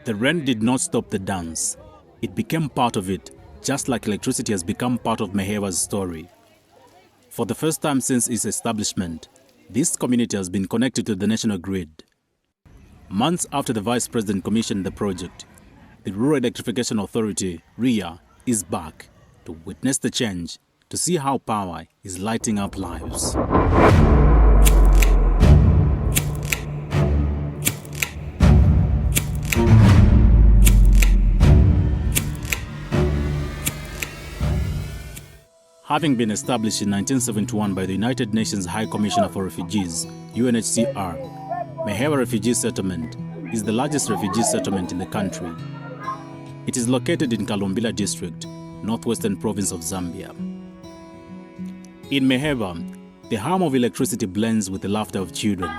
The rain did not stop the dance. It became part of it, just like electricity has become part of Meheba's story. For the first time since its establishment, this community has been connected to the national grid. Months after the Vice President commissioned the project, the Rural Electrification Authority, REA, is back to witness the change, to see how power is lighting up lives. Having been established in 1971 by the United Nations High Commissioner for Refugees, UNHCR, Meheba Refugee Settlement is the largest refugee settlement in the country. It is located in Kalumbila district, northwestern province of Zambia. In Meheba, the hum of electricity blends with the laughter of children.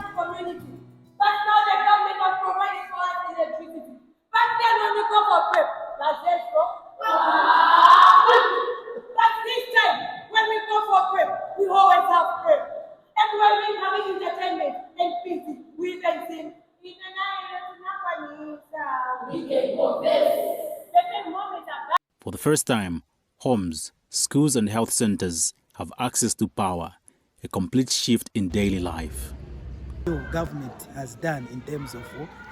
For the first time, homes, schools and health centers have access to power, a complete shift in daily life. The government has done in terms of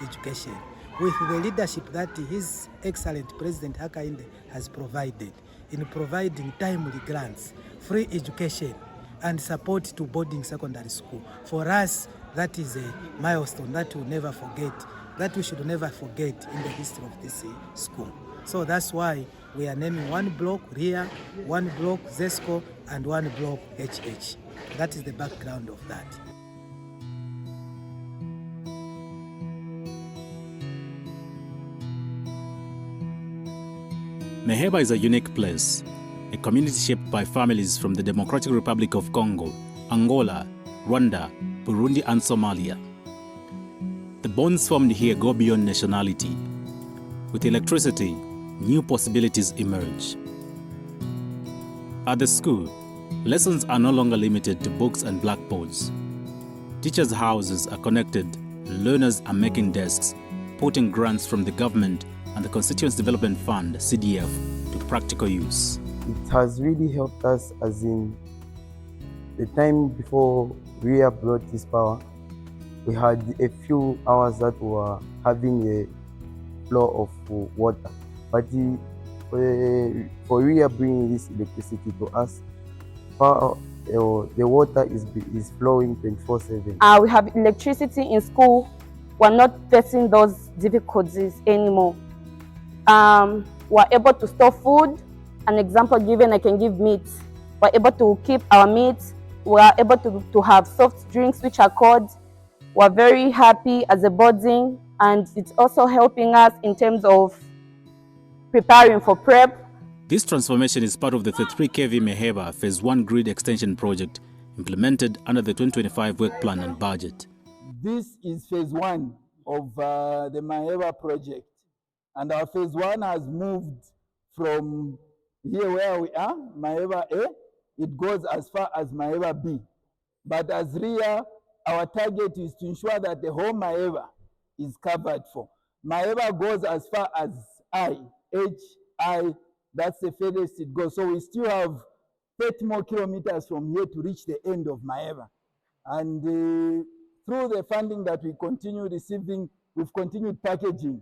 education, with the leadership that His Excellent President Hakainde has provided, in providing timely grants, free education and support to boarding secondary school. For us, that is a milestone that we'll never forget, that we should never forget in the history of this school. So that's why we are naming one block REA, one block ZESCO, and one block HH. That is the background of that. Meheba is a unique place, a community shaped by families from the Democratic Republic of Congo, Angola, Rwanda, Burundi and Somalia. The bonds formed here go beyond nationality. With electricity, new possibilities emerge. At the school, lessons are no longer limited to books and blackboards. Teachers' houses are connected, learners are making desks, putting grants from the government and the Constituents Development Fund, CDF, to practical use. It has really helped us, as in the time before REA brought this power, we had a few hours that were having a flow of water. But for REA bringing this electricity to us, the water is flowing 24/7. We have electricity in school. We're not facing those difficulties anymore. We're able to store food. An example given, I can give meat. We're able to keep our meat. We're able to have soft drinks, which are cold. We're very happy as a boarding, and it's also helping us in terms of preparing for prep. This transformation is part of the 33 kV Meheba Phase 1 grid extension project implemented under the 2025 work plan and budget. This is Phase 1 of the Maheba project, and our Phase 1 has moved from here where we are, Meheba A, it goes as far as Meheba B. But as REA, our target is to ensure that the whole Meheba is covered for. Meheba goes as far as HI, that's the furthest it goes. So we still have 30 more kilometers from here to reach the end of Meheba. And through the funding that we continue receiving, we've continued packaging.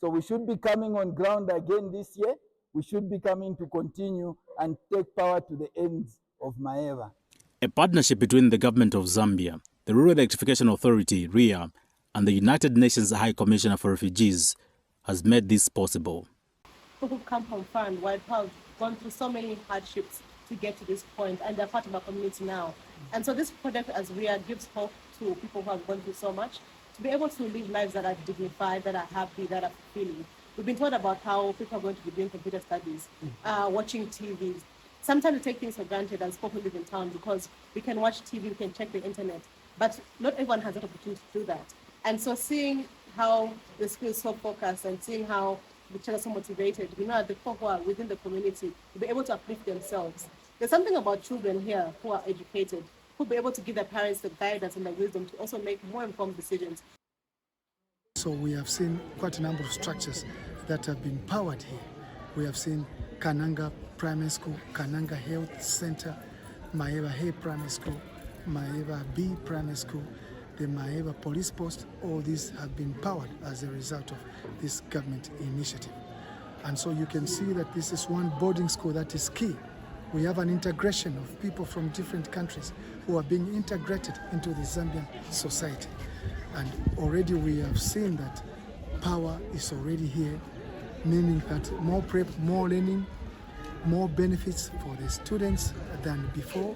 So we should be coming on ground again this year. We should be coming to continue and take power to the ends of Meheba. A partnership between the government of Zambia, the Rural Electrification Authority, REA, and the United Nations High Commissioner for Refugees has made this possible. People who come from far and wide have gone through so many hardships to get to this point, and they're part of our community now. And so this project as REA gives hope to people who have gone through so much to be able to live lives that are dignified, that are happy, that are fulfilling. We've been told about how people are going to be doing computer studies, watching TVs. Sometimes we take things for granted as people who live in town because we can watch TV, we can check the internet, but not everyone has that opportunity to do that. And so seeing how the school is so focused and seeing how the children are so motivated, we know that the people who are within the community will be able to uplift themselves. There's something about children here who are educated who'll be able to give their parents the guidance and the wisdom to also make more informed decisions. So we have seen quite a number of structures that have been powered here. We have seen Kananga Primary School, Kananga Health Centre, Meheba A Primary School, Meheba B Primary School, the Meheba Police Post. All these have been powered as a result of this government initiative. And so you can see that this is one boarding school that is key. We have an integration of people from different countries who are being integrated into the Zambian society. And already we have seen that power is already here, meaning that more prep, more learning, more benefits for the students than before.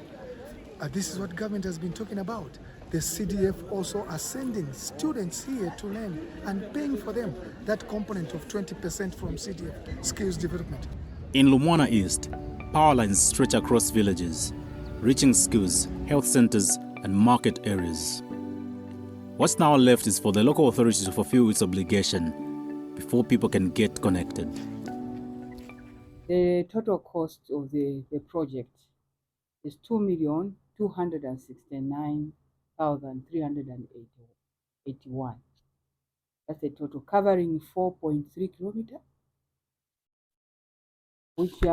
This is what government has been talking about. The CDF also are sending students here to learn and paying for them that component of 20% from CDF, skills development. In Lumwana East, power lines stretch across villages, reaching schools, health centers, and market areas. What's now left is for the local authority to fulfill its obligation before people can get connected. The total cost of the project is 2,269,381. That's the total, covering 4.3 kilometers, which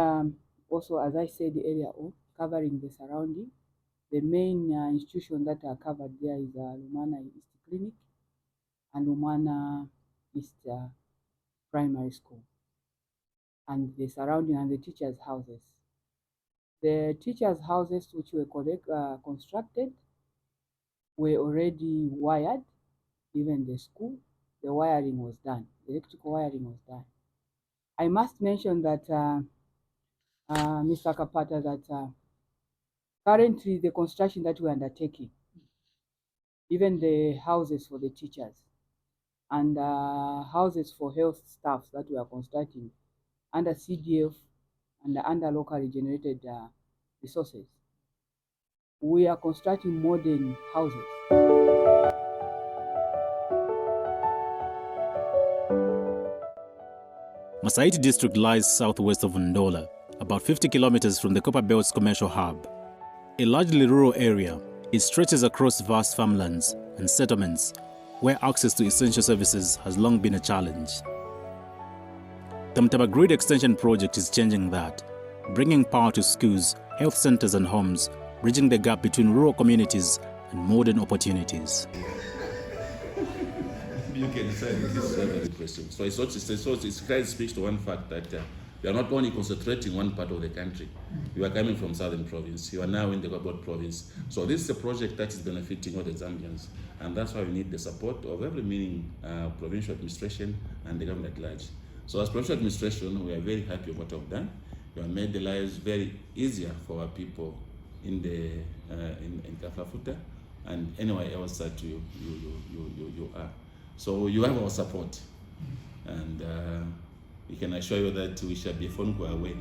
also, as I said earlier on, covering the surrounding. The main institutions that are covered there is Lumwana East Clinic and Lumwana East Primary School, and the surrounding and the teachers' houses. The teachers' houses which were constructed were already wired. Even the school, the wiring was done, the electrical wiring was done. I must mention that, Mr. Kapata, that currently the construction that we're undertaking, even the houses for the teachers and houses for health staff that we are constructing under CDF and under locally generated resources, we are constructing modern houses. Masaiti district lies southwest of Ndola, about 50 kilometers from the Copper Belt's commercial hub. A largely rural area, it stretches across vast farmlands and settlements where access to essential services has long been a challenge. The Mtaba Grid Extension Project is changing that, bringing power to schools, health centers and homes, bridging the gap between rural communities and modern opportunities. You can say this is a very question. So it speaks to one fact that we are not only concentrating one part of the country. You are coming from Southern Province. You are now in the Kabot Province. So this is a project that is benefiting all the Zambians. And that's why we need the support of every meaning provincial administration and the government at large. So as provincial administration, we are very happy with what we've done. We have made the lives very easier for our people in the in Kaflafuta and anywhere else that you are. So you have our support, and we can assure you that we shall be a phone call away.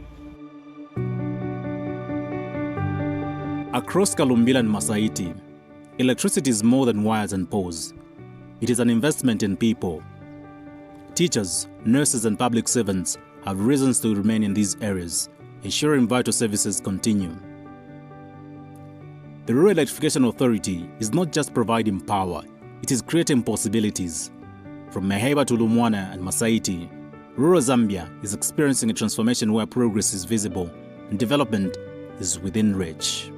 Across Kalumbila and Masaiti, electricity is more than wires and poles. It is an investment in people. Teachers, nurses and public servants have reasons to remain in these areas, ensuring vital services continue. The Rural Electrification Authority is not just providing power, it is creating possibilities. From Meheba to Lumwana and Masaiti, rural Zambia is experiencing a transformation where progress is visible and development is within reach.